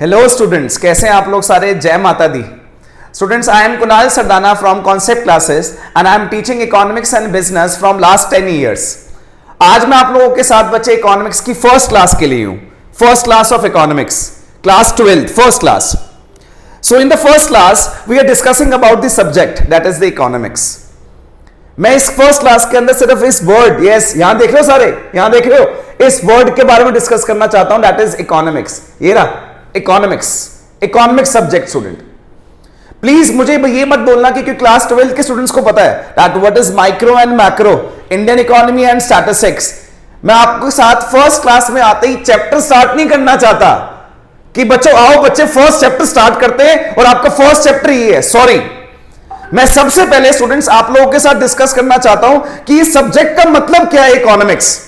Hello students, कैसे हैं आप लोग सारे? जय माता दी। Students, I am Kunal Sardana from Concept Classes and I am teaching economics and business from last 10 years. आज मैं आप लोगों के साथ बच्चे इकोनॉमिक्स की फर्स्ट क्लास के लिए हूं, first class of economics, class 12, first class. So in the first class we are discussing about the subject that is the economics. मैं इस फर्स्ट क्लास के अंदर सिर्फ इस वर्ड, यस यहां देख रहे हो सारे, यहां देख रहे हो, इस वर्ड के बारे में डिस्कस करना चाहता हूं, दैट इज इकोनॉमिक्स। ये रहा economics, economics subject. Student please मुझे ये मत बोलना कि क्लास 12 के स्टूडेंट्स को पता है that what is micro and macro, Indian economy and statistics. मैं आपके साथ फर्स्ट क्लास में आते ही चैप्टर स्टार्ट नहीं करना चाहता कि बच्चों आओ बच्चे फर्स्ट चैप्टर स्टार्ट करते हैं और आपका फर्स्ट चैप्टर ये है। सॉरी, मैं सबसे पहले स्टूडेंट्स आप लोगों के साथ डिस्कस करना चाहता हूं कि इस सब्जेक्ट का मतलब क्या है इकोनॉमिक्स।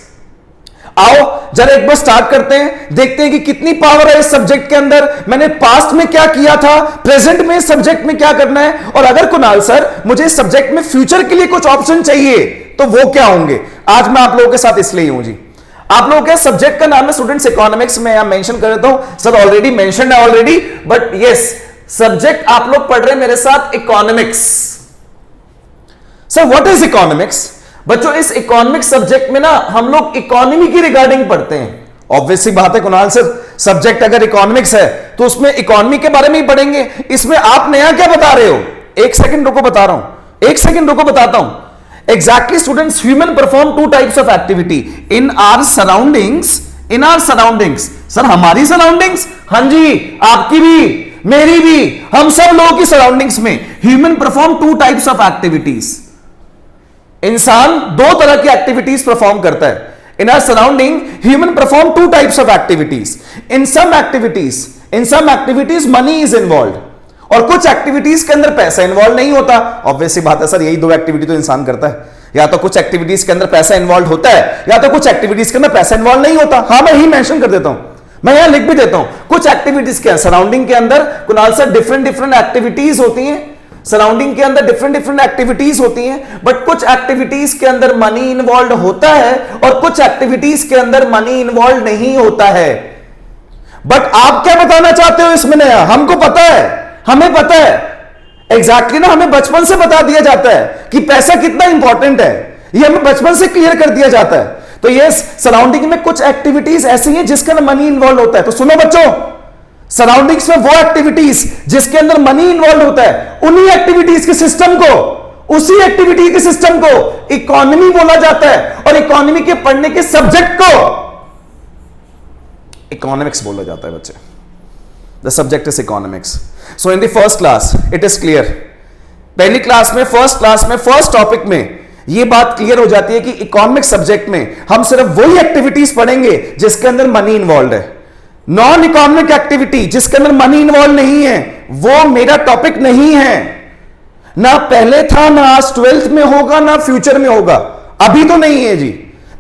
आओ जरा एक बार स्टार्ट करते हैं, देखते हैं कि कितनी पावर है इस सब्जेक्ट के अंदर, मैंने पास्ट में क्या किया था, प्रेजेंट में इस सब्जेक्ट में क्या करना है, और अगर कुणाल सर मुझे इस सब्जेक्ट में फ्यूचर के लिए कुछ ऑप्शन चाहिए तो वो क्या होंगे। आज मैं आप लोगों के साथ इसलिए हूं जी। आप लोगों के सब्जेक्ट का नाम है स्टूडेंट्स इकोनॉमिक्स, में यहां मेंशन कर देता हूं, सर ऑलरेडी मेंशन है ऑलरेडी, बट यस सब्जेक्ट आप लोग पढ़ रहे हैं मेरे साथ economics. Sir what is economics? बच्चों इस इकोनॉमिक्स सब्जेक्ट में ना हम लोग इकोनॉमी की रिगार्डिंग पढ़ते हैं। ऑब्वियसली बात है कुणाल सर, सब्जेक्ट अगर इकोनॉमिक्स है तो उसमें इकोनॉमी के बारे में ही पढ़ेंगे। इसमें आप नया क्या बता रहे हो? एक सेकंड रुको, बता रहा हूं, एक सेकंड रुको, बताता हूं। Exactly students, human perform two types of activity in our surroundings, in our surroundings. Sir हमारी सराउंडिंग्स? हां जी, आपकी भी, मेरी भी, हम सब लोगों की सराउंडिंग्स में human perform two types of activities. इंसान दो तरह की एक्टिविटीज परफॉर्म करता है। In our surrounding human perform two types of activities. In some activities money is involve, और कुछ एक्टिविटीज के अंदर पैसा इन्वॉल्व नहीं होता। ऑब्वियसली बात है सर, यही दो एक्टिविटी तो इंसान करता है, या तो कुछ एक्टिविटीज के अंदर पैसा इन्वॉल्व होता है या तो कुछ एक्टिविटीज के अंदर पैसा इन्वॉल्व नहीं होता। हाँ मैं ही मेंशन कर देता हूं, मैं यहां लिख भी देता हूं, कुछ एक्टिविटीज के सराउंडिंग के अंदर कुणाल सर डिफरेंट एक्टिविटीज होती हैं, सराउंडिंग के अंदर डिफरेंट एक्टिविटीज होती हैं, बट कुछ एक्टिविटीज के अंदर मनी इन्वॉल्व होता है और कुछ एक्टिविटीज के अंदर मनी इन्वॉल्व नहीं होता है। बट आप क्या बताना चाहते हो इसमें नया? हमको पता है, हमें पता है एग्जैक्टली ना, हमें बचपन से बता दिया जाता है कि पैसा कितना इंपॉर्टेंट है, ये हमें बचपन से क्लियर कर दिया जाता है। तो ये सराउंडिंग में कुछ एक्टिविटीज ऐसी हैं जिसके अंदर मनी इन्वॉल्व होता है। तो सुनो बच्चों, सराउंडिंग्स में वो एक्टिविटीज जिसके अंदर मनी इन्वॉल्व होता है, उन्हीं एक्टिविटीज के सिस्टम को, उसी एक्टिविटी के सिस्टम को इकोनॉमी बोला जाता है, और इकोनॉमी के पढ़ने के सब्जेक्ट को इकोनॉमिक्स बोला जाता है बच्चे। The subject is economics. So in the first class it is clear, पहली क्लास में, फर्स्ट क्लास में, फर्स्ट टॉपिक में यह बात क्लियर हो जाती है कि इकोनॉमिक्स सब्जेक्ट में हम सिर्फ वही एक्टिविटीज पढ़ेंगे जिसके अंदर मनी इन्वॉल्व है। नॉन इकोनॉमिक एक्टिविटी जिसके अंदर मनी इन्वॉल्व नहीं है वो मेरा टॉपिक नहीं है, ना पहले था, ना आज 12th में होगा, ना फ्यूचर में होगा, अभी तो नहीं है जी।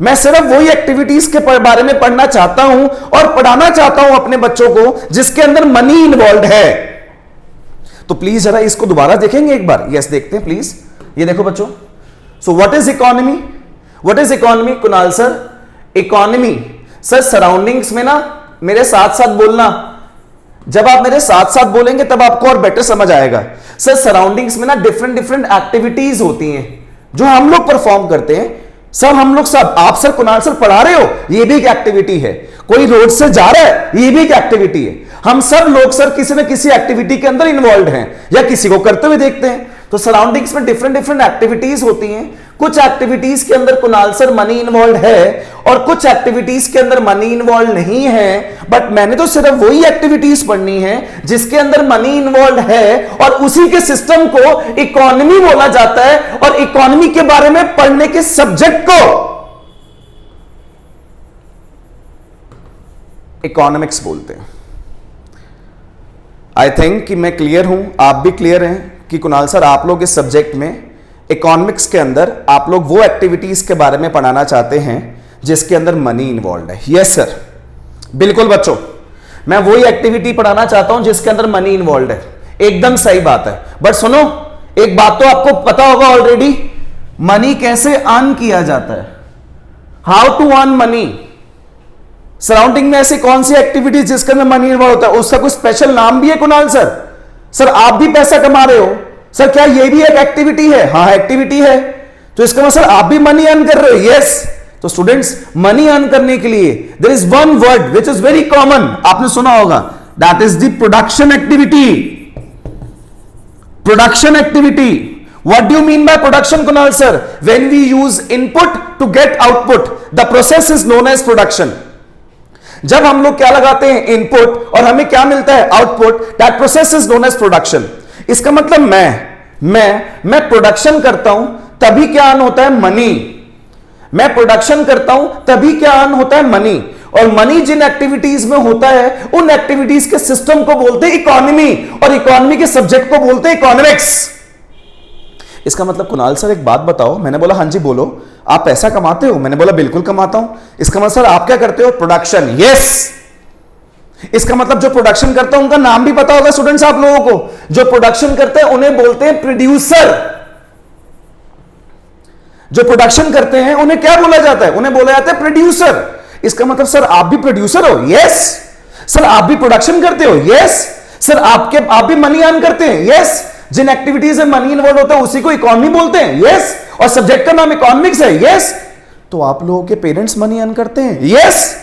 मैं सिर्फ वही एक्टिविटीज के बारे में पढ़ना चाहता हूं और पढ़ाना चाहता हूं अपने बच्चों को जिसके अंदर मनी इन्वॉल्व है। तो प्लीज जरा इसको दोबारा देखेंगे एक बार। यस देखते हैं प्लीज, ये देखो बच्चों। So what is economy? What is economy Kunal sir? Economy sir surroundings में ना, मेरे साथ साथ बोलना, जब आप मेरे साथ साथ बोलेंगे तब आपको और बेटर समझ आएगा। सर सराउंडिंग्स में ना डिफरेंट एक्टिविटीज होती हैं जो हम लोग परफॉर्म करते हैं। सब हम लोग, सब आप सर कुणाल सर पढ़ा रहे हो, ये भी एक एक्टिविटी है। कोई रोड से जा रहा है, ये भी एक एक्टिविटी है। हम सब लोग सर किसी न किसी एक्टिविटी के अंदर इन्वॉल्व हैं या किसी को करते हुए देखते हैं। तो सराउंडिंग्स में डिफरेंट एक्टिविटीज होती हैं। कुछ एक्टिविटीज के अंदर कुणाल सर मनी इन्वॉल्व है और कुछ एक्टिविटीज के अंदर मनी इन्वॉल्व नहीं है, बट मैंने तो सिर्फ वही एक्टिविटीज पढ़नी है जिसके अंदर मनी इन्वॉल्व है, और उसी के सिस्टम को इकोनॉमी बोला जाता है, और इकोनॉमी के बारे में पढ़ने के सब्जेक्ट को इकोनॉमिक्स बोलते हैं। आई थिंक कि मैं क्लियर हूं, आप भी क्लियर हैं कि कुणाल सर आप लोग इस सब्जेक्ट में इकोनॉमिक्स के अंदर आप लोग वो एक्टिविटीज के बारे में पढ़ाना चाहते हैं जिसके अंदर मनी इन्वॉल्व है। यस सर, बिल्कुल बच्चों, मैं वही एक्टिविटी पढ़ाना चाहता हूं जिसके अंदर मनी इन्वॉल्व है। एकदम सही बात है। बट सुनो, एक बात तो आपको पता होगा ऑलरेडी, मनी कैसे अर्न किया जाता है, how to earn money. Surrounding में ऐसी कौन सी एक्टिविटीज जिसके अंदर मनी इन्वॉल्व होता है? उसका कोई स्पेशल नाम भी है कुणाल सर? सर आप भी पैसा कमा रहे हो, सर क्या ये भी एक एक्टिविटी है? हाँ एक्टिविटी है। तो इसका मतलब सर आप भी मनी अर्न कर रहे हो? यस। तो स्टूडेंट्स मनी अर्न करने के लिए there is one word which is very common, आपने सुना होगा, that is the production activity. Production activity. What do you mean by production, Kunal sir? When we use input to get output, the process is known as production. जब हम लोग क्या लगाते हैं? Input, और हमें क्या मिलता है? Output. That process is known as production. इसका मतलब मैं प्रोडक्शन करता हूं तभी क्या अर्न होता है? मनी। मैं प्रोडक्शन करता हूं तभी क्या अर्न होता है? मनी। और मनी जिन एक्टिविटीज में होता है उन एक्टिविटीज के सिस्टम को बोलते हैं इकोनॉमी, और इकोनॉमी के सब्जेक्ट को बोलते हैं इकोनॉमिक्स। इसका मतलब कुणाल सर एक बात बताओ, मैंने बोला हाँ जी बोलो, आप पैसा कमाते हो? मैंने बोला बिल्कुल कमाता हूं। इसका मतलब सर आप क्या करते हो? प्रोडक्शन। यस। इसका मतलब जो प्रोडक्शन करता है उनका नाम भी पता होगा स्टूडेंट्स आप लोगों को। जो प्रोडक्शन करते हैं उन्हें बोलते हैं प्रोड्यूसर। जो प्रोडक्शन करते हैं उन्हें क्या बोला जाता है? उन्हें बोला जाता है प्रोड्यूसर। इसका मतलब सर आप भी प्रोड्यूसर हो? यस। सर आप भी प्रोडक्शन करते हो? यस। सर आप भी मनी अर्न करते हैं? यस। जिन एक्टिविटीज में मनी इन्वॉल्व होता है उसी को इकोनॉमी बोलते हैं? यस। और सब्जेक्ट का नाम इकोनॉमिक्स है? यस। तो आप लोगों के पेरेंट्स मनी अर्न करते हैं? यस।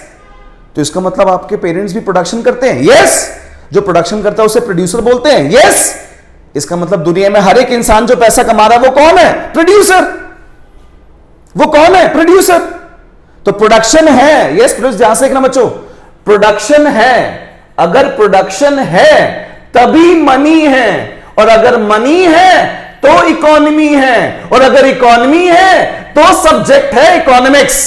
तो इसका मतलब आपके पेरेंट्स भी प्रोडक्शन करते हैं? यस। जो प्रोडक्शन करता है उसे प्रोड्यूसर बोलते हैं? यस। इसका मतलब दुनिया में हर एक इंसान जो पैसा कमा रहा है वो कौन है? प्रोड्यूसर। वो कौन है? प्रोड्यूसर। तो प्रोडक्शन है। यस प्लीज ध्यान से देखना बच्चों, प्रोडक्शन है। अगर प्रोडक्शन है तभी मनी है, और अगर मनी है तो इकोनॉमी है, और अगर इकोनॉमी है तो सब्जेक्ट है इकोनॉमिक्स।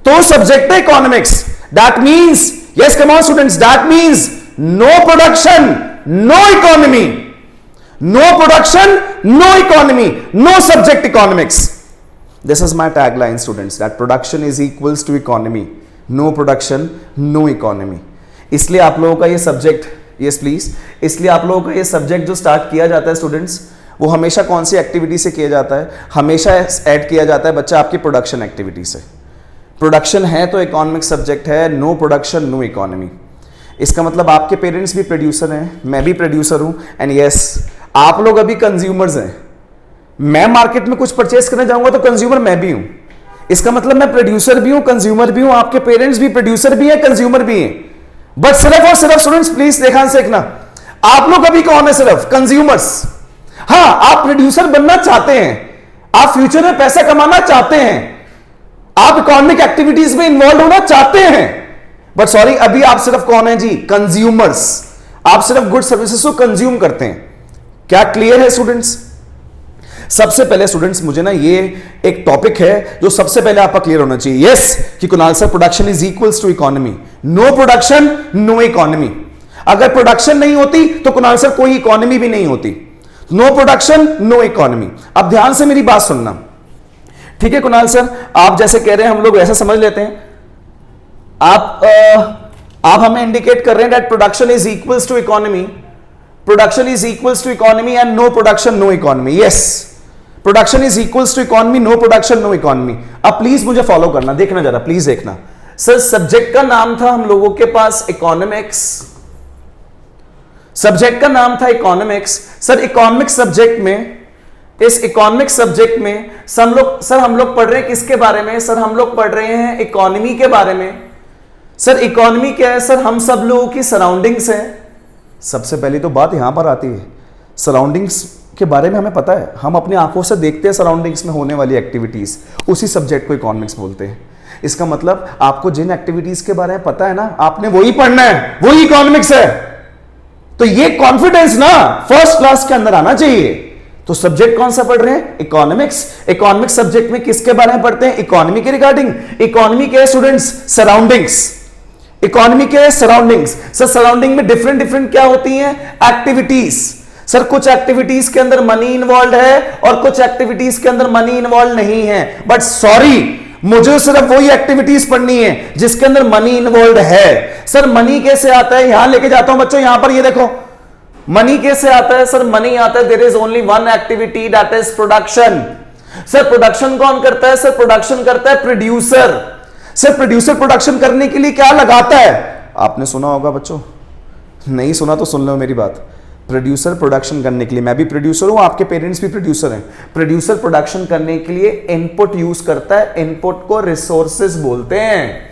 तो सब्जेक्ट है economics. That means, yes come on students, that means no production no economy, no production no economy, no subject economics. This is my tagline students, that production is equals to economy, no production no economy. इसलिए आप लोगों का ये subject, yes please, इसलिए आप लोगों का ये सब्जेक्ट जो स्टार्ट किया जाता है स्टूडेंट्स, वो हमेशा कौन सी एक्टिविटी से किया जाता है? हमेशा ऐड किया जाता है बच्चा आपकी प्रोडक्शन एक्टिविटी से। प्रोडक्शन है तो इकोनॉमिक सब्जेक्ट है, नो प्रोडक्शन नो इकोनॉमी। इसका मतलब आपके पेरेंट्स भी प्रोड्यूसर हैं, मैं भी प्रोड्यूसर हूं, एंड यस आप लोग अभी कंज्यूमर्स हैं। मैं मार्केट में कुछ परचेस करने जाऊंगा तो कंज्यूमर मैं भी हूं। इसका मतलब मैं प्रोड्यूसर भी हूं, कंज्यूमर भी हूं, आपके पेरेंट्स भी प्रोड्यूसर भी हैं, कंज्यूमर भी हैं। बट सिर्फ और सिर्फ स्टूडेंट्स प्लीज ध्यान से देखना, आप लोग अभी कौन है? सिर्फ कंज्यूमर्स। हां आप प्रोड्यूसर बनना चाहते हैं, आप फ्यूचर में पैसा कमाना चाहते हैं, आप इकोनॉमिक एक्टिविटीज में इन्वॉल्व होना चाहते हैं, बट सॉरी अभी आप सिर्फ कौन है जी? कंज्यूमर्स। आप सिर्फ गुड सर्विसेज को कंज्यूम करते हैं। क्या क्लियर है स्टूडेंट्स? सबसे पहले स्टूडेंट्स मुझे ना ये एक टॉपिक है जो सबसे पहले आपका क्लियर होना चाहिए। यस कि Kunal sir production is equals to economy, no production no economy. अगर प्रोडक्शन नहीं होती तो कुणाल सर कोई इकोनॉमी भी नहीं होती। No production no economy. अब ध्यान से मेरी बात सुनना, ठीक है कुणाल सर? आप जैसे कह रहे हैं हम लोग ऐसा समझ लेते हैं, आप हमें इंडिकेट कर रहे हैं that production is equals to economy, production is equals to economy and no production no economy. Yes production is equals to economy, no production no economy. अब प्लीज मुझे फॉलो करना, देखना जरा प्लीज देखना। सर सब्जेक्ट का नाम था हम लोगों के पास इकोनॉमिक्स, सब्जेक्ट का नाम था इकोनॉमिक्स। सर इकोनॉमिक्स सब्जेक्ट में, इस इकोनॉमिक्स सब्जेक्ट में हम लोग पढ़ रहे हैं किसके बारे में? सर हम लोग पढ़ रहे हैं इकोनॉमी के बारे में। सर इकोनॉमी क्या है? सर हम सब लोगों की सराउंडिंग्स है। सबसे पहली तो बात यहां पर आती है, सराउंडिंग्स के बारे में हमें पता है, हम अपनी आंखों से देखते हैं सराउंडिंग्स में होने वाली एक्टिविटीज, उसी सब्जेक्ट को इकोनॉमिक्स बोलते हैं। इसका मतलब आपको जिन एक्टिविटीज के बारे में पता है ना, आपने वही पढ़ना है, वही इकोनॉमिक्स है। तो ये कॉन्फिडेंस ना फर्स्ट क्लास के अंदर आना चाहिए। तो सब्जेक्ट कौन सा पढ़ रहे हैं? इकोनॉमिक्स। इकोनॉमिक्स सब्जेक्ट में किसके बारे में पढ़ते हैं? इकोनॉमी के रिगार्डिंग। इकोनॉमी के स्टूडेंट्स सराउंडिंग्स, इकोनॉमी के सराउंडिंग्स। सर सराउंडिंग में डिफरेंट क्या होती हैं? एक्टिविटीज। सर कुछ एक्टिविटीज के अंदर मनी इन्वॉल्व है और कुछ एक्टिविटीज के अंदर मनी इन्वॉल्व नहीं है, बट सॉरी मुझे सिर्फ वही एक्टिविटीज पढ़नी है जिसके अंदर मनी इन्वॉल्व है। सर मनी कैसे आता है? यहां लेके जाता हूं बच्चों, यहां पर ये देखो मनी कैसे आता है। सर मनी आता है, there is only one activity that is production. Sir production कौन करता है? सर प्रोडक्शन करता है प्रोड्यूसर। सर प्रोड्यूसर प्रोडक्शन करने के लिए क्या लगाता है? आपने सुना होगा बच्चों, नहीं सुना तो सुन लो मेरी बात। प्रोड्यूसर प्रोडक्शन करने के लिए, मैं भी प्रोड्यूसर हूं, आपके पेरेंट्स भी प्रोड्यूसर हैं, प्रोड्यूसर प्रोडक्शन करने के लिए इनपुट यूज करता है, इनपुट को रिसोर्सेज बोलते हैं।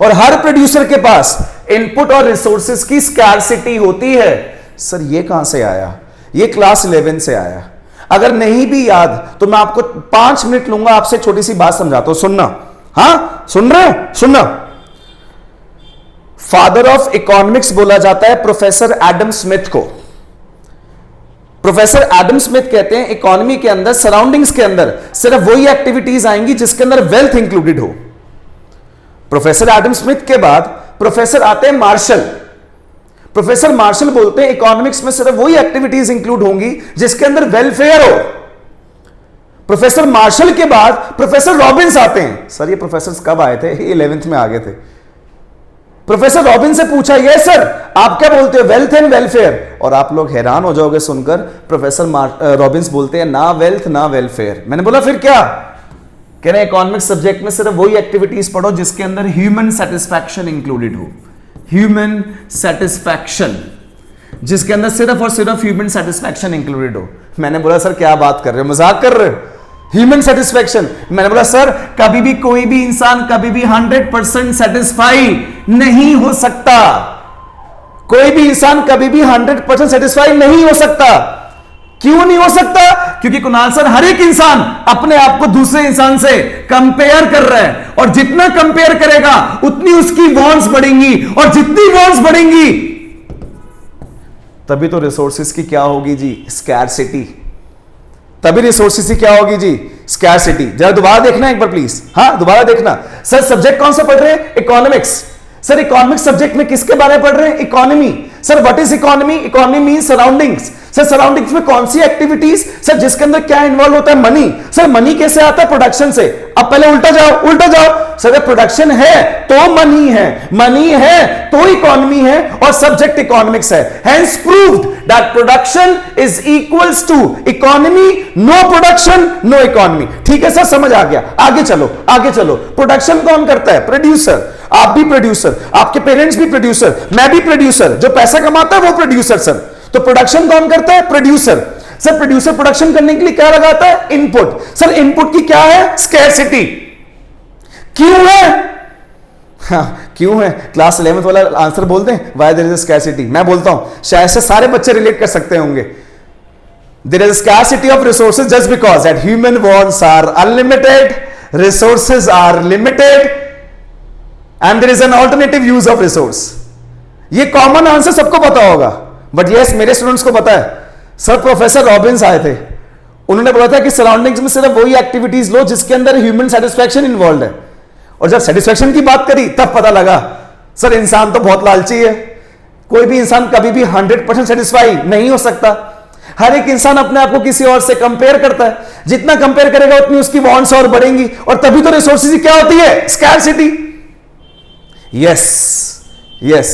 और हर प्रोड्यूसर के पास इनपुट और रिसोर्सेज की स्कैर्सिटी होती है। सर ये कहां से आया? ये क्लास 11 से आया। अगर नहीं भी याद तो मैं आपको 5 मिनट लूंगा, आपसे छोटी सी बात समझाता हूं, सुनना। हाँ सुन रहे हो? सुनना। फादर ऑफ इकोनॉमिक्स बोला जाता है प्रोफेसर एडम स्मिथ को। प्रोफेसर एडम स्मिथ कहते हैं इकोनॉमी के अंदर, सराउंडिंग्स के अंदर सिर्फ वही एक्टिविटीज आएंगी जिसके अंदर वेल्थ इंक्लूडेड हो। प्रोफेसर एडम स्मिथ के बाद प्रोफेसर आते हैं मार्शल। प्रोफेसर मार्शल बोलते हैं इकोनॉमिक्स में सिर्फ वही एक्टिविटीज इंक्लूड होंगी जिसके अंदर वेलफेयर हो। प्रोफेसर मार्शल के बाद प्रोफेसर रॉबिन्स आते हैं। सर ये प्रोफेसर कब आए थे? 11th में आ गए थे। प्रोफेसर रॉबिन से पूछा, ये सर आप क्या बोलते हो, वेल्थ एंड वेलफेयर? और आप लोग हैरान हो जाओगे सुनकर, प्रोफेसर रॉबिन्स बोलते हैं ना वेल्थ ना वेलफेयर। मैंने बोला फिर क्या? कह रहे इकोनॉमिक्स सब्जेक्ट में सिर्फ वही एक्टिविटीज पढ़ो जिसके अंदर ह्यूमन सेटिस्फैक्शन इंक्लूडेड हो। ह्यूमन सेटिस्फैक्शन, जिसके अंदर सिर्फ और सिर्फ ह्यूमन सेटिस्फैक्शन इंक्लूडेड हो। मैंने बोला सर क्या बात कर रहे हो, मजाक कर रहे हो? Human satisfaction? मैंने बोला सर कभी भी कोई भी इंसान कभी भी 100% सेटिस्फाई नहीं हो सकता। कोई भी इंसान कभी भी 100% सेटिस्फाई नहीं हो सकता। क्यों नहीं हो सकता? क्योंकि कुणाल सर हर एक इंसान अपने आप को दूसरे इंसान से कंपेयर कर रहा है, और जितना कंपेयर करेगा उतनी उसकी वॉन्ट्स बढ़ेंगी, और जितनी वॉन्ट्स बढ़ेंगी तभी तो रिसोर्सेज की क्या होगी जी? स्कैर्सिटी। तभी रिसोर्सेज की क्या होगी जी? स्कैर्सिटी। जरा दोबारा देखना एक बार प्लीज। हाँ दोबारा देखना। सर सब्जेक्ट कौन सा पढ़ रहे हैं? इकोनॉमिक्स। सर इकोनॉमिक्स सब्जेक्ट में किसके बारे में पढ़ रहे हैं? Economy. Sir what is economy? Economy means surroundings. Sir surroundings में कौन सी एक्टिविटीज? सर जिसके अंदर क्या इन्वॉल्व होता है? मनी। सर मनी कैसे आता है? प्रोडक्शन से। अब पहले उल्टा जाओ, उल्टा जाओ। सर अगर प्रोडक्शन है तो मनी है, मनी है तो इकोनॉमी है, और सब्जेक्ट इकोनॉमिक्स है। Hence proved that production is equals to economy, no production no economy. ठीक है सर, समझ आ गया। आगे चलो, आगे चलो। प्रोडक्शन कौन करता है? प्रोड्यूसर। आप भी प्रोड्यूसर, आपके पेरेंट्स भी प्रोड्यूसर, मैं भी प्रोड्यूसर। जो पैसा कमाता है वो प्रोड्यूसर सर। तो प्रोडक्शन कौन करता है? प्रोड्यूसर। सर प्रोड्यूसर प्रोडक्शन करने के लिए क्या लगाता है? इनपुट। सर इनपुट की क्या है? स्कैर्सिटी। क्यों है? हाँ, क्यों है? क्लास 11th वाला आंसर बोल दें, why there is a scarcity. मैं बोलता हूं, शायद से सारे बच्चे रिलेट कर सकते होंगे। There is scarcity of resources just because that human wants are unlimited, resources are limited, and there is an alternative use of resource. ये कॉमन आंसर सबको पता होगा, बट यस मेरे स्टूडेंट्स को पता है। सर प्रोफेसर रॉबिन्स आए थे, उन्होंने बोला था कि सराउंडिंग्स में सिर्फ वही एक्टिविटीज लो जिसके अंदर ह्यूमन सेटिस्फैक्शन इन्वॉल्व है। और जब सेटिस्फैक्शन की बात करी तब पता लगा सर इंसान तो बहुत लालची है। कोई भी इंसान कभी भी 100% सेटिस्फाई नहीं हो सकता। हर एक इंसान अपने आप को किसी और से कंपेयर करता है। जितना कंपेयर करेगा उतनी उसकी वांट्स और बढ़ेंगी, और तभी तो रिसोर्सेज की क्या होती है? Scarcity. Yes yes,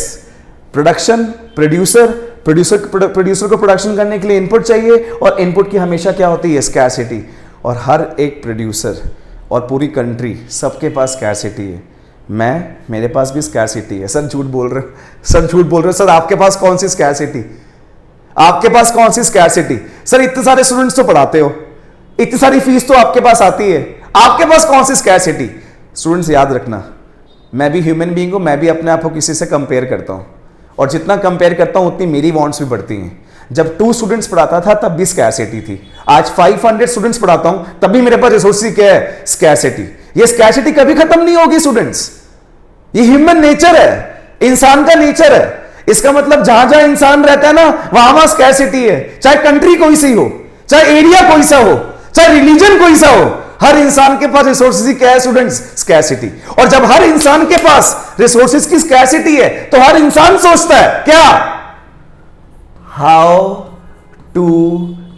production, producer को प्रोडक्शन करने के लिए इनपुट चाहिए, और इनपुट की हमेशा क्या होती है? स्कैर्सिटी। और हर एक प्रोड्यूसर और पूरी कंट्री सबके पास स्कैर्सिटी है। मेरे पास भी स्कैर्सिटी है। सर झूठ बोल रहे हो, सर झूठ बोल रहे हो। सर आपके पास कौन सी स्कैर्सिटी? आपके पास कौन सी स्कैर्सिटी? सर इतने सारे स्टूडेंट्स तो पढ़ाते हो, इतनी सारी फीस तो आपके पास आती है, आपके पास कौन सी स्कैर्सिटी? स्टूडेंट्स याद रखना, मैं भी ह्यूमन बीइंग हूं, मैं भी अपने आप को किसी से कंपेयर करता हूं, और जितना कंपेयर करता हूं उतनी मेरी वांट्स भी बढ़ती हैं। जब 2 स्टूडेंट्स पढ़ाता था तब भी स्कैर्सिटी थी। आज 500 स्टूडेंट्स पढ़ाता हूं तब भी मेरे पास रिसोर्सेज क्या है? स्कैर्सिटी। ये स्कैर्सिटी कभी खत्म नहीं होगी स्टूडेंट्स। ये ह्यूमन नेचर है, इंसान का नेचर है। इसका मतलब जहां जहां इंसान रहता है ना, वहां वहां स्कैर्सिटी है। चाहे कंट्री कोई सी हो, चाहे एरिया कोई सा हो, चाहे रिलीजन कोई सा हो, हर इंसान के पास रिसोर्सेज क्या है स्टूडेंट्स? स्कैर्सिटी। और जब हर इंसान के पास रिसोर्सेज की स्कैर्सिटी है तो हर इंसान सोचता है क्या? How to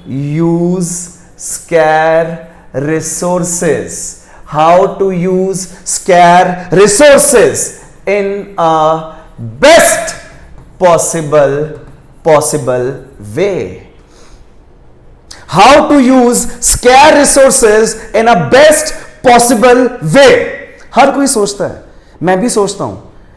use scarce resources, how to use scarce resources in a best possible way. How to use scarce resources in a best possible way. हर कोई सोचता है, मैं भी सोचता हूं।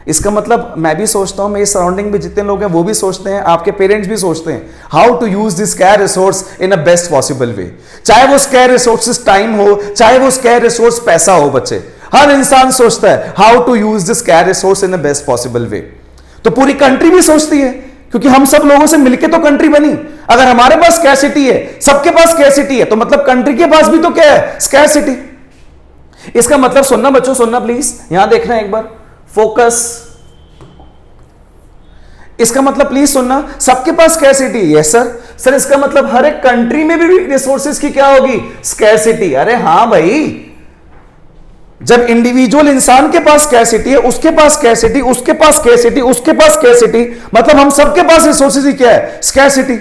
इसका मतलब मैं भी सोचता हूं, मेरे सराउंडिंग में जितने लोग हैं वो भी सोचते हैं, आपके पेरेंट्स भी सोचते हैं how to use this scarce resource in a best possible way. चाहे वो स्कैर रिसोर्सेस टाइम हो, चाहे वो स्कैर रिसोर्स पैसा हो, बच्चे हर इंसान सोचता है how to use this scarce resource in a best possible way. तो पूरी कंट्री भी सोचती है, क्योंकि हम सब लोगों से मिलकर तो कंट्री बनी। अगर हमारे पास स्कैरसिटी है, सबके पास स्कैरसिटी है, तो मतलब कंट्री के पास भी तो क्या है, स्कैरसिटी। इसका मतलब सुनना बच्चों, सुनना प्लीज, यहां देखना एक बार, फोकस। इसका मतलब प्लीज सुनना, सबके पास स्कैरसिटी है सर इसका मतलब हर एक कंट्री में भी रिसोर्सेज की क्या होगी, स्कैरसिटी। अरे हां भाई, जब इंडिविजुअल इंसान के पास स्कैरसिटी है, उसके पास स्कैरसिटी, उसके पास स्कैरसिटी, उसके पास स्कैरसिटी, मतलब हम सबके पास रिसोर्सेज की क्या है, स्कैरसिटी।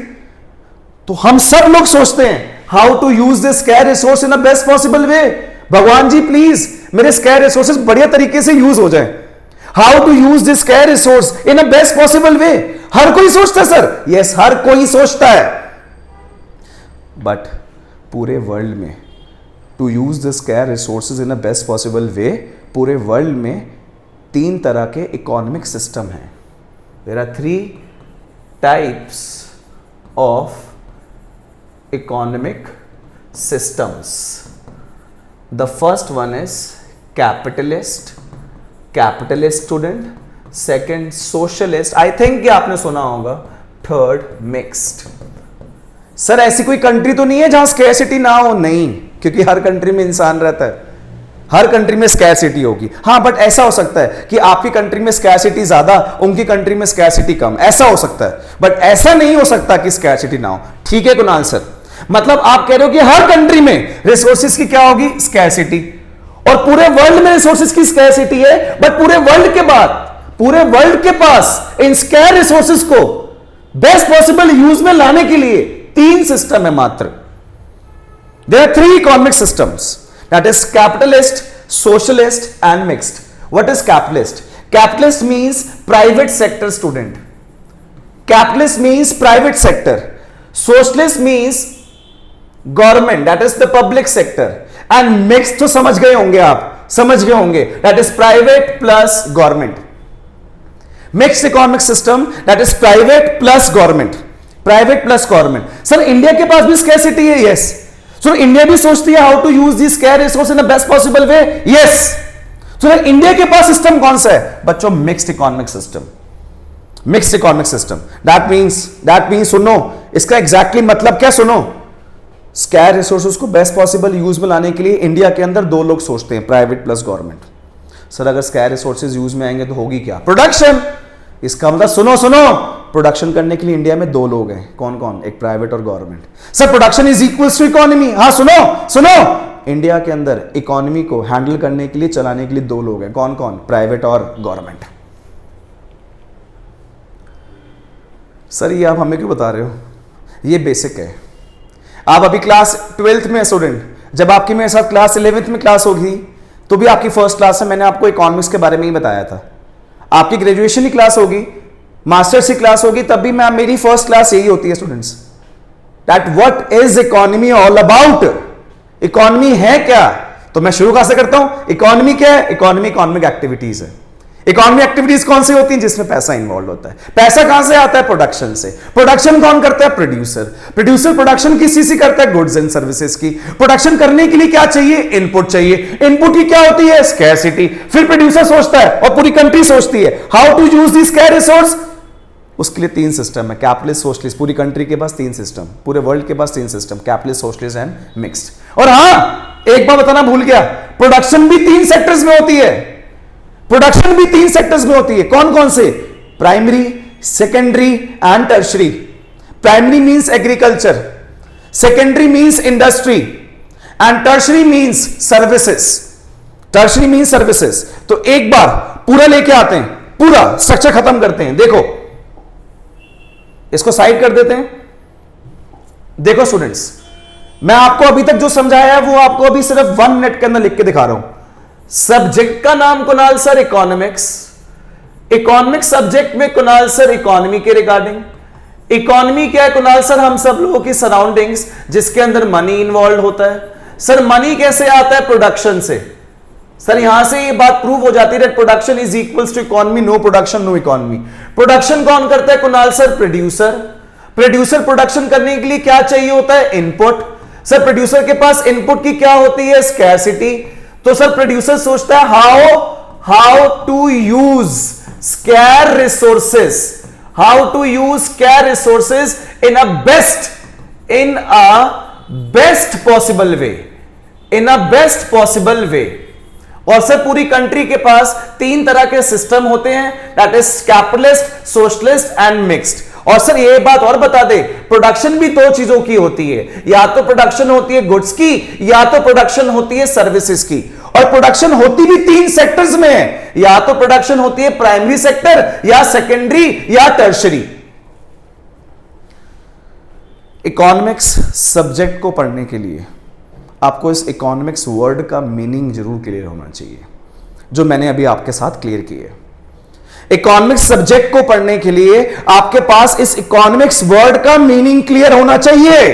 तो हम सब लोग सोचते हैं how to use this scarce resource in a best possible way. भगवान जी प्लीज मेरे स्कैर रिसोर्सेज बढ़िया तरीके से यूज हो जाए। How to use this scarce resource in a best possible way. हर कोई सोचता है सर, यस हर कोई सोचता है, बट पूरे वर्ल्ड में to use this scarce resources in a best possible way, पूरे वर्ल्ड में 3 तरह के इकोनॉमिक सिस्टम हैं। There are 3 types of economic systems. The first one is capitalist student, second socialist, I think कि आपने सुना होगा, third mixed। सर ऐसी कोई कंट्री तो नहीं है जहां स्कैरसिटी ना हो? नहीं, क्योंकि हर कंट्री में इंसान रहता है, हर कंट्री में स्कैरसिटी होगी। हाँ, बट ऐसा हो सकता है कि आपकी कंट्री में स्कैरसिटी ज्यादा, उनकी कंट्री में स्कैरसिटी कम, ऐसा हो सकता है, बट ऐसा नहीं हो सकता कि स्कैरसिटी ना हो। ठीक है कुणाल सर, मतलब आप कह रहे हो कि हर कंट्री में रिसोर्सेज की क्या होगी, स्कैरसिटी, और पूरे वर्ल्ड में रिसोर्सेज की स्कैरसिटी है, बट पूरे वर्ल्ड के पास इन स्कैर रिसोर्सेज को बेस्ट पॉसिबल यूज में लाने के लिए 3 सिस्टम है मात्र। There are 3 economic systems, that is capitalist, socialist and mixed. What is capitalist? Capitalist means private sector student, capitalist means private sector, socialist means government, that is the public sector, and mix तो समझ गए होंगे आप, समझ गए होंगे, दैट इज private plus government. Mixed economic system, that इज private plus government, private plus government. Sir India के पास भी स्कैरसिटी है, यस। सो इंडिया भी सोचती है how to use this scarce resource in the best possible way, yes. So India के पास system कौन सा है बच्चों? Mixed economic system, mixed economic system. That means सुनो, इसका एग्जैक्टली मतलब क्या, सुनो, स्कैर रिसोर्सेज को बेस्ट पॉसिबल यूज में लाने के लिए इंडिया के अंदर 2 लोग सोचते हैं, प्राइवेट प्लस गवर्नमेंट। सर अगर स्कैर रिसोर्सेज यूज में आएंगे तो होगी क्या, प्रोडक्शन। इसका मतलब सुनो, प्रोडक्शन करने के लिए इंडिया में 2 लोग हैं, कौन कौन? एक प्राइवेट और government. Sir production is equals to economy. हाँ सुनो, इंडिया के अंदर इकोनॉमी को हैंडल करने के लिए, चलाने के लिए 2 लोग हैं, कौन कौन? प्राइवेट और गवर्नमेंट। सर ये आप हमें क्यों बता रहे हो? ये बेसिक है। आप अभी क्लास 12th में स्टूडेंट, जब आपकी मेरे साथ क्लास 11th में क्लास होगी तो भी आपकी फर्स्ट क्लास में मैंने आपको इकोनॉमिक्स के बारे में ही बताया था। आपकी ग्रेजुएशन की क्लास होगी, मास्टर्स की क्लास होगी, तब भी मेरी फर्स्ट क्लास यही होती है students, that what is economy all about. Economy है क्या? तो मैं शुरू कहां से करता हूं? इकोनॉमी क्या है? इकोनॉमी इकोनॉमिक एक्टिविटीज है। इकोनॉमिक एक्टिविटीज कौन सी होती हैं? जिसमें पैसा इन्वॉल्व होता है। पैसा कहां से आता है? प्रोडक्शन से। प्रोडक्शन कौन करता है? प्रोड्यूसर। प्रोड्यूसर प्रोडक्शन किसी से करता है? गुड्स एंड सर्विसेज की। प्रोडक्शन करने के लिए क्या चाहिए? इनपुट चाहिए। इनपुट की क्या होती है? स्कैरसिटी। फिर प्रोड्यूसर सोचता है और पूरी कंट्री सोचती है how to use this scarce resource. उसके लिए 3 सिस्टम है, कैपिटलिस्ट, सोशलिस्ट। पूरी कंट्री के पास 3 सिस्टम, पूरे वर्ल्ड के पास 3 system, capitalist, socialist and mixed. और हां, एक बात बताना भूल गया, प्रोडक्शन भी 3 सेक्टर्स में होती है। प्रोडक्शन भी 3 सेक्टर्स में होती है। कौन कौन से? Primary, secondary and tertiary. Primary means agriculture, secondary means industry and tertiary means services. Tertiary means services. तो एक बार पूरा लेके आते हैं, पूरा स्ट्रक्चर खत्म करते हैं। देखो, इसको साइड कर देते हैं। देखो स्टूडेंट्स, मैं आपको अभी तक जो समझाया है वो आपको अभी सिर्फ 1 मिनट के अंदर लिख के दिखा रहा हूं। सब्जेक्ट का नाम Kunal sir economics. Economic subject में कुणाल सर इकोनॉमी के रिगार्डिंग। इकोनॉमी क्या है कुणाल सर? हम सब लोगों की सराउंडिंग्स जिसके अंदर मनी इन्वॉल्व होता है। सर मनी कैसे आता है? प्रोडक्शन से। सर यहां से ये बात प्रूव हो जाती है that production is equals to economy, no production no economy. Production कौन करता है Kunal sir? Producer. Producer production करने के लिए क्या चाहिए होता है? इनपुट। सर प्रोड्यूसर के पास इनपुट की क्या होती है? स्कैरसिटी। तो सर प्रोड्यूसर सोचता है how to use scarce resources, how to use scarce resources in a best possible way, in a best possible way. और सर पूरी कंट्री के पास 3 तरह के सिस्टम होते हैं, that is capitalist, socialist and mixed. और सर ये बात और बता दे, प्रोडक्शन भी 2 चीजों की होती है, या तो प्रोडक्शन होती है गुड्स की, या तो प्रोडक्शन होती है सर्विसेज की। और प्रोडक्शन होती भी 3 सेक्टर्स में है, या तो प्रोडक्शन होती है प्राइमरी सेक्टर, या सेकेंडरी, या टर्शरी। इकोनॉमिक्स सब्जेक्ट को पढ़ने के लिए आपको इस इकोनॉमिक्स वर्ड का मीनिंग जरूर क्लियर होना चाहिए, जो मैंने अभी आपके साथ क्लियर किया है। इकोनॉमिक्स सब्जेक्ट को पढ़ने के लिए आपके पास इस इकोनॉमिक्स वर्ड का मीनिंग क्लियर होना चाहिए,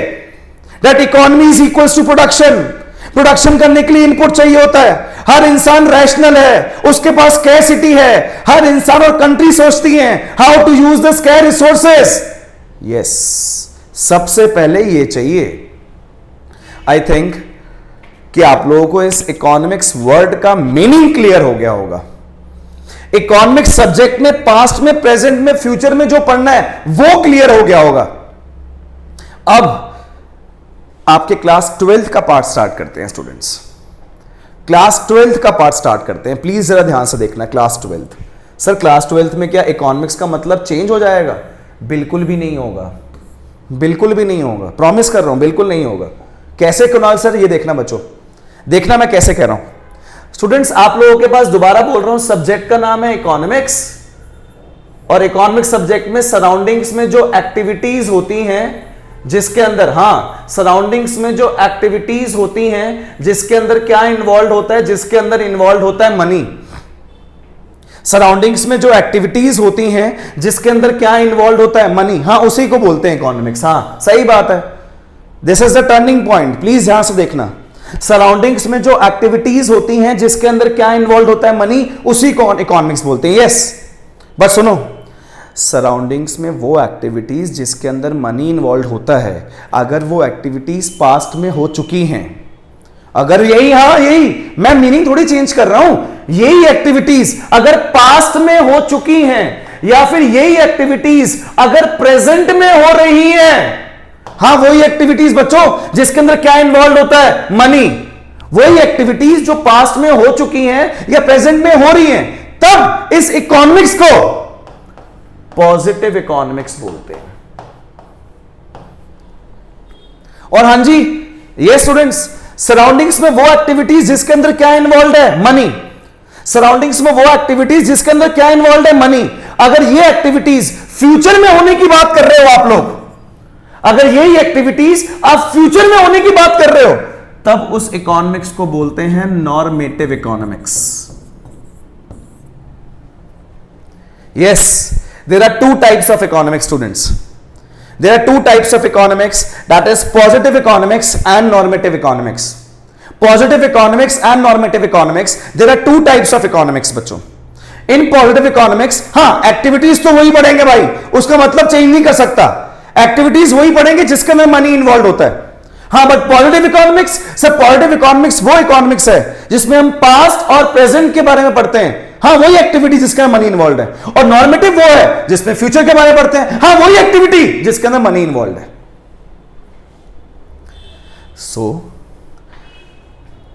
that economy is equals to production. Production करने के लिए इनपुट चाहिए होता है। हर इंसान रैशनल है, उसके पास स्कैरसिटी है। हर इंसान और कंट्री सोचती है how to use the scarce resources. Yes, सबसे पहले ये चाहिए। आई थिंक कि आप लोगों को इस इकोनॉमिक्स वर्ड का मीनिंग क्लियर हो गया होगा। इकोनॉमिक्स सब्जेक्ट में पास्ट में, प्रेजेंट में, फ्यूचर में जो पढ़ना है वो क्लियर हो गया होगा। अब आपके क्लास 12th का पार्ट स्टार्ट करते हैं स्टूडेंट्स। क्लास 12th का पार्ट स्टार्ट करते हैं, प्लीज जरा ध्यान से देखना। Class 12th, sir class 12th में क्या इकोनॉमिक्स का मतलब चेंज हो जाएगा? बिल्कुल भी नहीं होगा, बिल्कुल भी नहीं होगा, प्रॉमिस कर रहा हूं, बिल्कुल नहीं होगा। कैसे कुणाल सर? ये देखना बच्चों, देखना मैं कैसे कह रहा हूं। स्टूडेंट्स आप लोगों के पास दोबारा बोल रहा हूं, सब्जेक्ट का नाम है इकोनॉमिक्स, और इकोनॉमिक्स सब्जेक्ट में सराउंडिंग्स में जो एक्टिविटीज होती हैं, जिसके अंदर, हाँ, सराउंडिंग्स में जो एक्टिविटीज होती हैं जिसके अंदर क्या इन्वॉल्व होता है? जिसके अंदर इन्वॉल्व होता है मनी। सराउंडिंग्स में जो एक्टिविटीज होती हैं जिसके अंदर क्या इन्वॉल्व होता है? मनी। हाँ, उसी को बोलते हैं इकोनॉमिक्स। हाँ, सही बात है। This is the turning point, please ध्यान से देखना। सराउंडिंग्स में जो एक्टिविटीज होती हैं जिसके अंदर क्या इन्वॉल्व होता है? मनी, उसी को इकोनॉमिक्स बोलते हैं। यस, बस सुनो, सराउंडिंग्स में वो एक्टिविटीज जिसके अंदर मनी इन्वॉल्व होता है, अगर वो एक्टिविटीज पास्ट में हो चुकी हैं, अगर यही, हाँ यही, मैं मीनिंग थोड़ी चेंज कर रहा हूं, यही एक्टिविटीज अगर पास्ट में हो चुकी हैं, या फिर यही एक्टिविटीज अगर प्रेजेंट में हो रही हैं, हाँ वही एक्टिविटीज बच्चों जिसके अंदर क्या इन्वॉल्व होता है? मनी। वही एक्टिविटीज जो पास्ट में हो चुकी हैं या प्रेजेंट में हो रही हैं, तब इस इकोनॉमिक्स को पॉजिटिव इकोनॉमिक्स बोलते हैं। और हां जी, ये स्टूडेंट्स, सराउंडिंग्स में वो एक्टिविटीज जिसके अंदर क्या इन्वॉल्व है? मनी। सराउंडिंग्स में वो एक्टिविटीज जिसके अंदर क्या इन्वॉल्व है? मनी। अगर ये एक्टिविटीज फ्यूचर में होने की बात कर रहे हो आप लोग, अगर यही एक्टिविटीज आप फ्यूचर में होने की बात कर रहे हो, तब उस इकोनॉमिक्स को बोलते हैं normative economics. Yes, there are 2 types of economics, students. There are 2 types of economics, that is positive economics and normative economics. Positive economics and normative economics, there are 2 types of economics बच्चों। In positive economics, हाँ activities तो वही पढ़ेंगे भाई, उसका मतलब change नहीं कर सकता। एक्टिविटीज वही पढ़ेंगे जिसके अंदर मनी इन्वॉल्व होता है। हाँ, but positive economics, sir positive economics वो इकोनॉमिक्स है जिसमें हम पास्ट और प्रेजेंट के बारे में पढ़ते हैं। हाँ, वही एक्टिविटी जिसके अंदर मनी इन्वॉल्व है। और नॉर्मेटिव वो है जिसमें फ्यूचर के बारे में पढ़ते हैं। हाँ, वही एक्टिविटी जिसके अंदर मनी इन्वॉल्व है।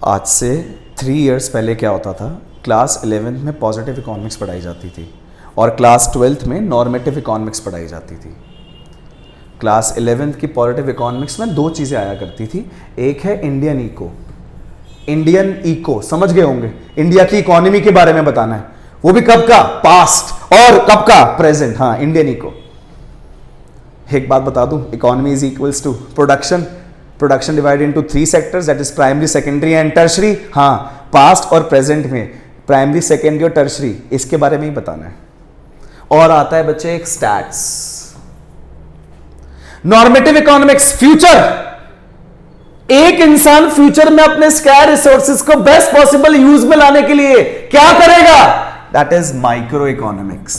आज से 3 इयर्स पहले क्या होता था, क्लास 11th में पॉजिटिव इकोनॉमिक्स पढ़ाई जाती थी और क्लास 12th में नॉर्मेटिव इकोनॉमिक्स पढ़ाई जाती थी। क्लास 11th की पॉजिटिव इकोनॉमिक्स में 2 चीजें आया करती थी। एक है इंडियन इको, इंडियन इको समझ गए होंगे, इंडिया की इकोनॉमी के बारे में बताना है, वो भी कब का? पास्ट, और कब का? प्रेजेंट। हाँ, इंडियन इको। एक बात बता दूं, economy is equals to production, production divided into 3 sectors, that is primary, secondary and tertiary. हाँ, पास्ट और प्रेजेंट में प्राइमरी, सेकेंडरी और टर्शरी, इसके बारे में ही बताना है। और आता है बच्चे एक स्टैट्स। नॉर्मेटिव इकोनॉमिक्स, फ्यूचर, एक इंसान फ्यूचर में अपने स्कैर रिसोर्सेज को बेस्ट पॉसिबल यूज में लाने के लिए क्या करेगा? That is micro economics.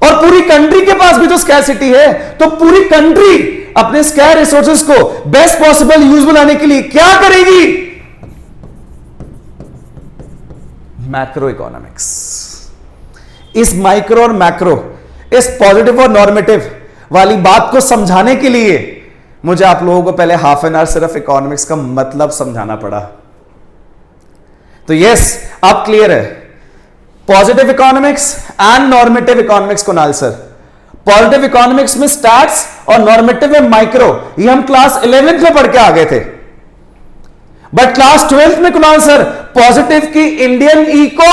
और पूरी कंट्री के पास भी तो स्कैरसिटी है, तो पूरी कंट्री अपने स्कैर रिसोर्सेज को बेस्ट पॉसिबल यूज में लाने के लिए क्या करेगी? Macro economics. इस माइक्रो और मैक्रो, इस पॉजिटिव और नॉर्मेटिव वाली बात को समझाने के लिए मुझे आप लोगों को पहले हाफ एन आवर सिर्फ इकोनॉमिक्स का मतलब समझाना पड़ा। तो यस, आप क्लियर है? Positive economics and normative economics Kunal sir. Positive economics में स्टैट्स और नॉर्मेटिव में माइक्रो, ये हम क्लास 11th में पढ़ के आ गए थे। बट क्लास 12th में कुणाल सर पॉजिटिव की इंडियन इको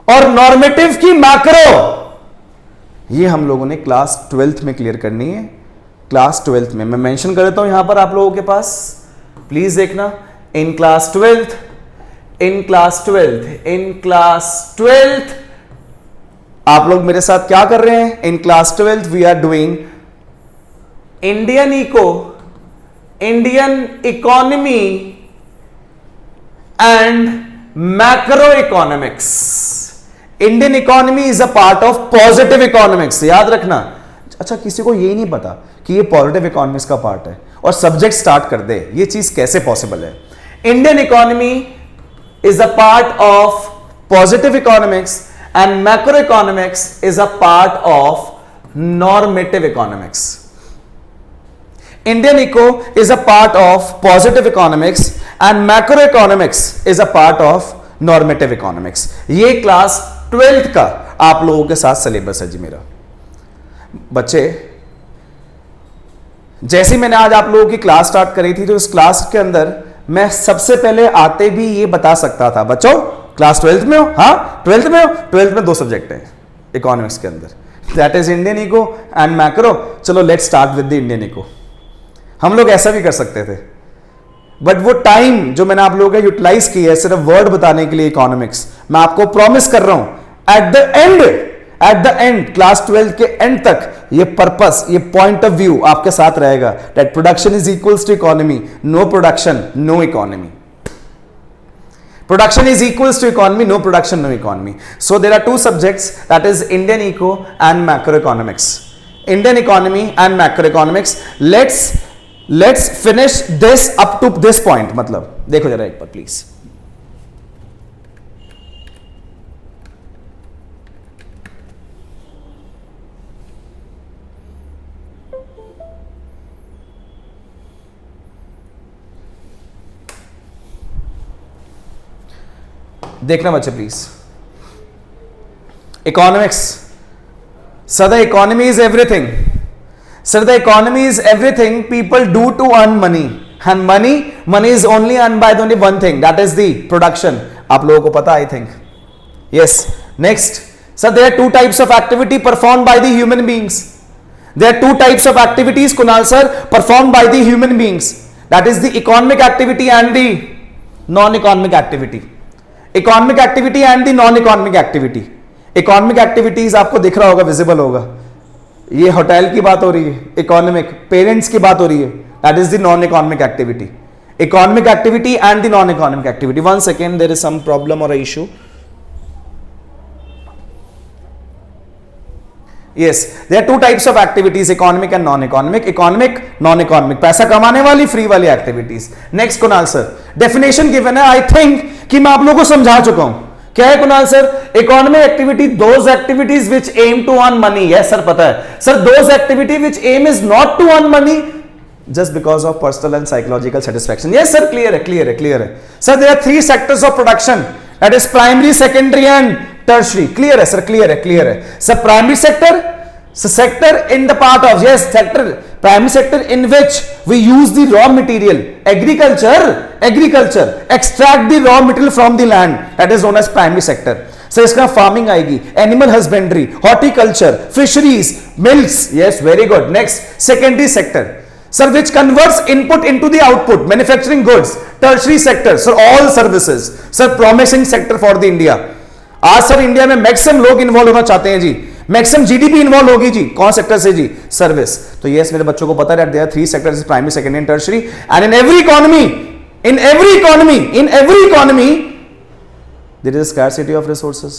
और नॉर्मेटिव की मैक्रो, ये हम लोगों ने क्लास 12th में क्लियर करनी है। क्लास 12th में मैं मेंशन कर देता हूं यहां पर आप लोगों के पास, प्लीज देखना। इन क्लास 12th आप लोग मेरे साथ क्या कर रहे हैं? In class 12th we are doing Indian eco, Indian economy and macro economics. Indian economy is a part of positive economics, याद रखना। अच्छा, किसी को यही नहीं पता कि ये पॉजिटिव इकोनॉमिक्स का पार्ट है और सब्जेक्ट स्टार्ट कर दे, ये चीज कैसे पॉसिबल है? Indian economy is a part of positive economics and macro economics is a part of normative economics. Indian eco is a part of positive economics and macroeconomics is a part of normative economics। ये class 12th का आप लोगों के साथ syllabus है जी मेरा। बच्चे, जैसे मैंने आज आप लोगों की क्लास स्टार्ट करी थी, तो इस क्लास के अंदर मैं सबसे पहले आते भी ये बता सकता था, बच्चों क्लास 12th में हो? हाँ 12th में हो? 12th में 2 सब्जेक्ट हैं इकोनॉमिक्स के अंदर, that is Indian eco and macro. चलो let's start with the Indian eco. हम लोग ऐसा भी कर सकते थे, बट वो टाइम जो मैंने आप लोगों का यूटिलाइज किया है सिर्फ वर्ड बताने के लिए इकोनॉमिक्स, मैं आपको प्रॉमिस कर रहा हूं एट द एंड क्लास 12 के एंड तक ये पर्पस, ये पॉइंट ऑफ व्यू आपके साथ रहेगा that production is equals to economy, no production no economy. Production is equals to economy, no production, no economy. So there are 2 subjects, that is Indian eco and macroeconomics. Indian economy and macroeconomics. Let's finish this up to this point। मतलब देखो जरा एक बार please. देखना बच्चे please. Economics, sir the economy is everything. Sir, the economy is everything people do to earn money, and money is only earned by only one thing, that is the production। आप लोगों को पता, I think। Yes, next, sir, there are 2 types of activity performed by the human beings। There are 2 types of activities, Kunal sir, performed by the human beings, that is the economic activity and the non-economic activity। Economic activity and the non-economic activity। Economic activities आपको दिख रहा होगा, visible होगा, ये hotel की बात हो रही है, इकोनॉमिक पेरेंट्स की बात हो रही है, that is the non economic activity. Economic activity and the non economic activity. 1 second, there is some problem और issue. Yes, there are 2 types of activities, economic and non economic. Economic, non economic, पैसा कमाने वाली, free वाली activities. Next Kunal sir, definition given है, I think कि मैं आप लोगों को समझा चुका हूं। क्या है Kunal sir? Economic activity, those activities which aim to earn money. Yes sir, पता है sir. Those activity which aim is not to earn money just because of personal and psychological satisfaction. Yes sir, clear है, clear है, clear है sir. There are 3 sectors of production, that is primary, secondary and tertiary. Clear है sir, clear है, clear है sir. Primary sector, sector in the part of, yes, sector, primary sector in which we use the raw material, agriculture, extract the raw material from the land, that is known as primary sector। So इसका farming आएगी, animal husbandry, horticulture, fisheries, milks. Yes, very good. Next, secondary sector sir which converts input into the output, manufacturing goods। Tertiary sector sir all services। Sir promising sector for the India। आज sir India में maximum लोग involve होना चाहते हैं जी, maximum GDP involve होगी जी कौन sector से जी, service. तो यस मेरे बच्चों को पता है there are 3 sectors, primary secondary and tertiary, and in every economy there is a scarcity of resources,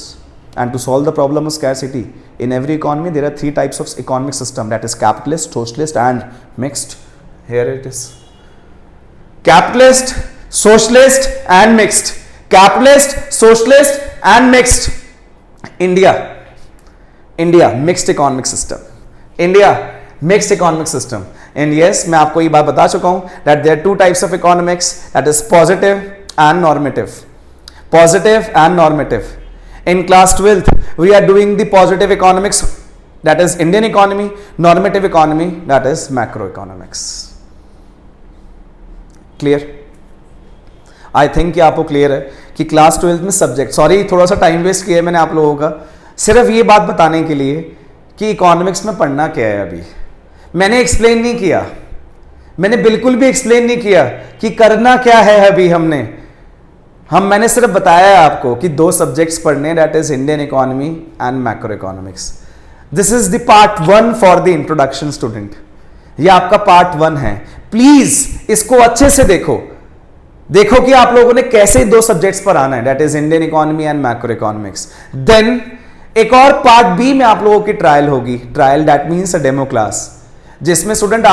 and to solve the problem of scarcity in every economy there are 3 types of economic system, that is capitalist, socialist and mixed. Here it is, capitalist, socialist and mixed. Capitalist, socialist and mixed. India mixed economic system. India mixed economic system. And yes, मैं आपको ये बात बता चुका हूं that there are 2 types of economics, that is positive and normative. Positive and normative. In class 12th we are doing the positive economics, that is Indian economy, normative economy, that is macroeconomics. Clear? I think ये आपको clear है कि class 12th में subject, sorry थोड़ा सा time waste किया है मैंने आप लोगों का, सिर्फ ये बात बताने के लिए कि इकोनॉमिक्स में पढ़ना क्या है। अभी मैंने एक्सप्लेन नहीं किया, मैंने बिल्कुल भी एक्सप्लेन नहीं किया कि करना क्या है। अभी मैंने सिर्फ बताया है आपको कि 2 सब्जेक्ट्स पढ़ने, that is Indian economy and macro economics. This is the part 1 for the introduction student, ये आपका पार्ट 1 है। प्लीज इसको अच्छे से देखो कि आप लोगों ने कैसे 2 सब्जेक्ट्स पर आना है, that is Indian economy and macro economics. Then एक और पार्ट B में आप लोगों की ट्रायल होगी, trial that means a demo class, जिसमें स्टूडेंट